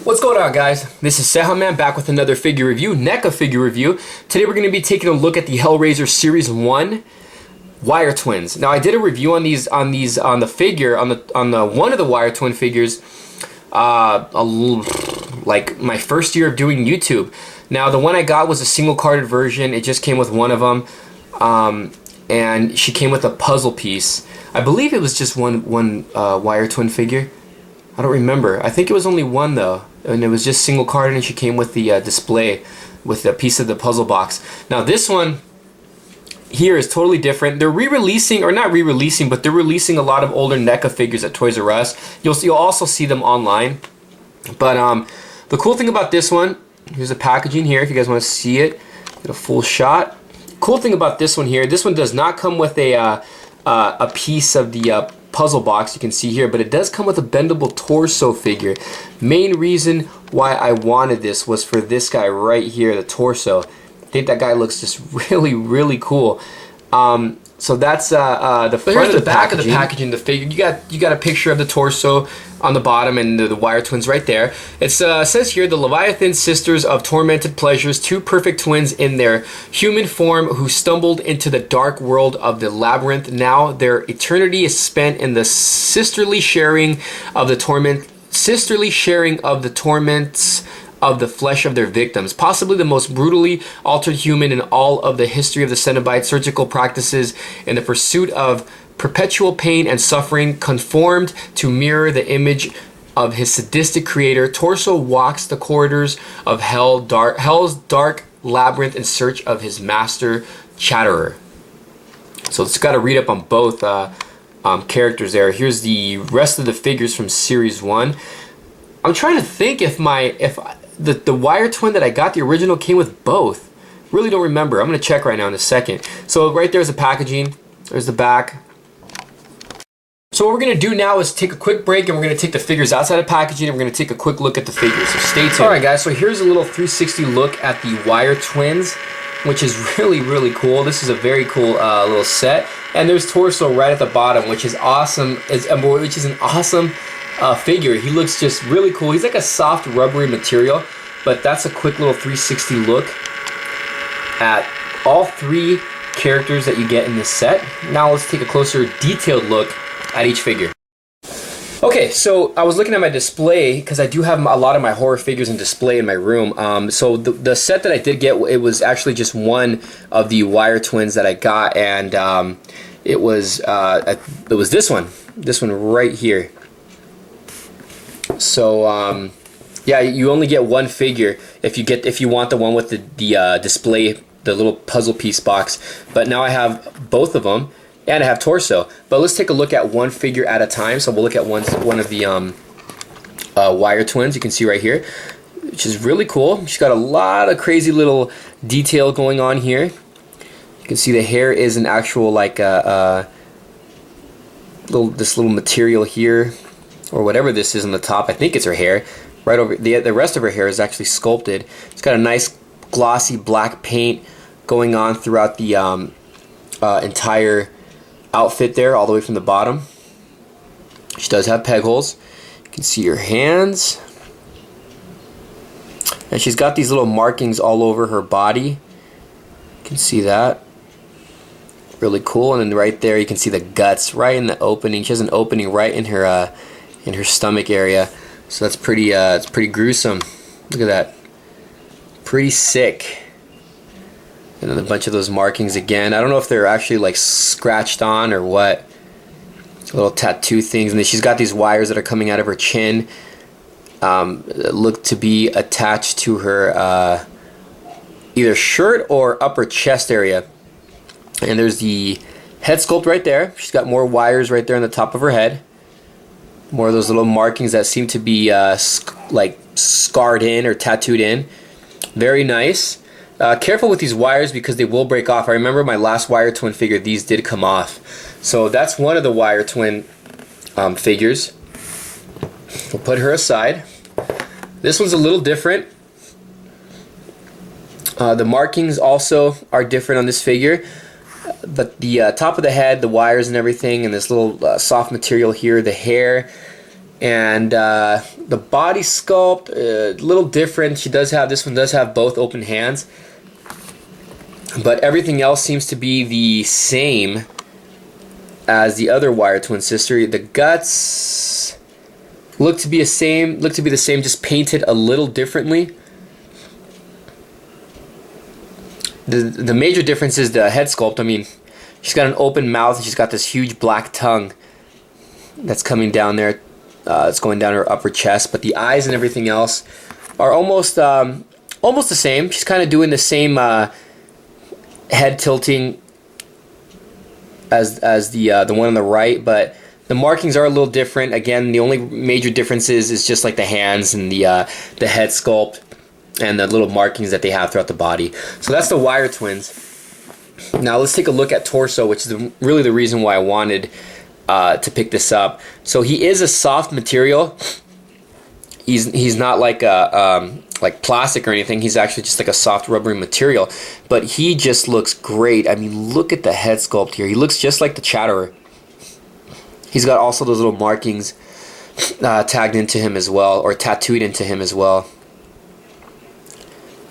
What's going on, guys? This is CEJAMAN back with another figure review, Neca figure review. Today we're going to be taking a look at the Hellraiser Series 1 Wire Twins. Now I did a review on the one of the Wire Twin figures like my first year of doing YouTube. Now the one I got was a single carded version. It just came with one of them, and she came with a puzzle piece. I believe it was just one Wire Twin figure. I don't remember. I think it was only one though, and it was just single carded, and she came with the display with a piece of the puzzle box. Now this one here is totally different. They're re-releasing, or not re-releasing, but they're releasing a lot of older NECA figures at Toys R Us. You'll also see them online. But the cool thing about this one, here's the packaging here if you guys want to see it, get a full shot. Cool thing about this one here, this one does not come with a piece of the puzzle box you can see here, but it does come with a bendable torso figure. Main reason why I wanted this was for this guy right here, the torso. I think that guy looks just really cool. So that's the front of the back of the packaging. The figure, you got a picture of the torso on the bottom, and the Wire Twins right there. It says here, the Leviathan sisters of tormented pleasures, two perfect twins in their human form who stumbled into the dark world of the labyrinth. Now their eternity is spent in the sisterly sharing of the torments of the flesh of their victims. Possibly the most brutally altered human in all of the history of the Cenobite. Surgical practices in the pursuit of perpetual pain and suffering, conformed to mirror the image of his sadistic creator. Torso walks the corridors of hell's dark labyrinth in search of his master, Chatterer. So it's got to read up on both characters there. Here's the rest of the figures from Series 1. I'm trying to think if the Wire Twin that I got, the original, came with both. Really don't remember. I'm going to check right now in a second. So right there's the packaging. There's the back. So what we're going to do now is take a quick break, and we're going to take the figures outside of packaging, and we're going to take a quick look at the figures. So stay tuned. Alright guys, so here's a little 360 look at the Wire Twins, which is really cool. This is a very cool little set. And there's Torso right at the bottom, which is awesome. Which is an awesome figure. He looks just really cool. He's like a soft rubbery material, but that's a quick little 360 look at all three characters that you get in this set. Now let's take a closer detailed look at each figure. Okay, so I was looking at my display because I do have a lot of my horror figures in display in my room. So the set that I did get, it was actually just one of the Wire Twins that I got, and it was this one right here. So yeah, you only get one figure if you want the one with the display, the little puzzle piece box. But now I have both of them, and I have Torso. But let's take a look at one figure at a time. So we'll look at one of the Wire Twins. You can see right here, which is really cool. She's got a lot of crazy little detail going on here. You can see the hair is an actual like this little material here, or whatever this is on the top. I think it's her hair. Right over the rest of her hair is actually sculpted. It's got a nice glossy black paint going on throughout the entire outfit there, all the way from the bottom. She does have peg holes. You can see her hands, and she's got these little markings all over her body. You can see that. Really cool. And then right there you can see the guts right in the opening. She has an opening right in her stomach area. So that's pretty it's pretty gruesome. Look at that. Pretty sick. And then a bunch of those markings again. I don't know if they're actually like scratched on or what. Little tattoo things. And then she's got these wires that are coming out of her chin. Look to be attached to her either shirt or upper chest area. And there's the head sculpt right there. She's got more wires right there on the top of her head. More of those little markings that seem to be like scarred in or tattooed in. Very nice. Careful with these wires because they will break off. I remember my last Wire Twin figure, these did come off. So that's one of the Wire Twin figures. We'll put her aside. This one's a little different. The markings also are different on this figure. But the top of the head, the wires and everything, and this little soft material here, the hair And the body sculpt, a little different. This one does have both open hands, but everything else seems to be the same as the other wire twin sister. The guts look to be the same, just painted a little differently. The major difference is the head sculpt. I mean, she's got an open mouth and she's got this huge black tongue that's coming down there. It's going down her upper chest, but the eyes and everything else are almost the same. She's kind of doing the same head tilting as the one on the right, but the markings are a little different. Again, the only major difference is just like the hands and the head sculpt and the little markings that they have throughout the body. So that's the wire twins. Now let's take a look at Torso, which is really the reason why I wanted to pick this up. So he is a soft material. He's not like like plastic or anything. He's actually just like a soft rubbery material, but he just looks great. I mean, look at the head sculpt here. He looks just like the Chatterer. He's got also those little markings tagged into him as well, or tattooed into him as well.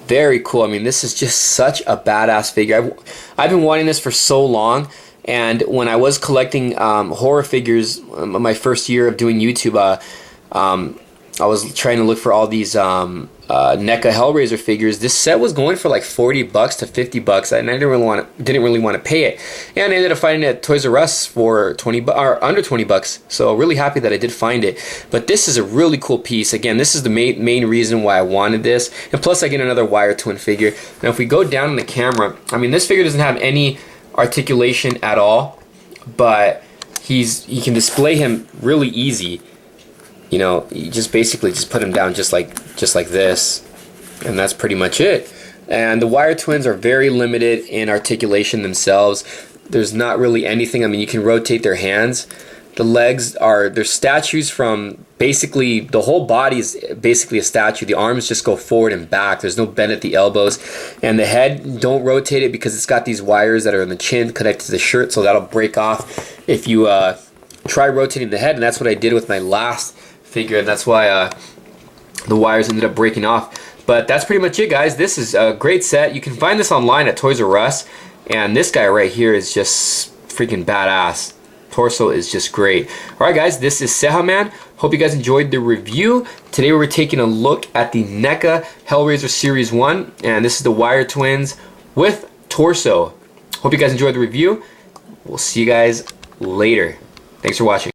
Very cool. I mean, this is just such a badass figure. I've been wanting this for so long, and when I was collecting horror figures, my first year of doing YouTube, I was trying to look for all these NECA Hellraiser figures. This set was going for like $40 to $50, and I didn't really want to pay it. And I ended up finding it at Toys R Us for under $20. So really happy that I did find it. But this is a really cool piece. Again, this is the main reason why I wanted this. And plus, I get another wire twin figure. Now, if we go down in the camera, I mean, this figure doesn't have any articulation at all, but you can display him really easy. You know, you just basically just put him down just like this, and that's pretty much it. And the wire twins are very limited in articulation themselves. There's not really anything. I mean, you can rotate their hands. The legs they're statues from basically the whole body is basically a statue. The arms just go forward and back. There's no bend at the elbows, and the head, don't rotate it because it's got these wires that are in the chin connected to the shirt, so that'll break off if you try rotating the head. And that's what I did with my last figure, and that's why the wires ended up breaking off. But that's pretty much it, guys. This is a great set. You can find this online at Toys R Us, and this guy right here is just freaking badass. Torso is just great. Alright guys, this is CEJAMAN. Hope you guys enjoyed the review. Today we're taking a look at the NECA Hellraiser Series 1, and this is the wire twins with Torso. Hope you guys enjoyed the review. We'll see you guys later. Thanks for watching.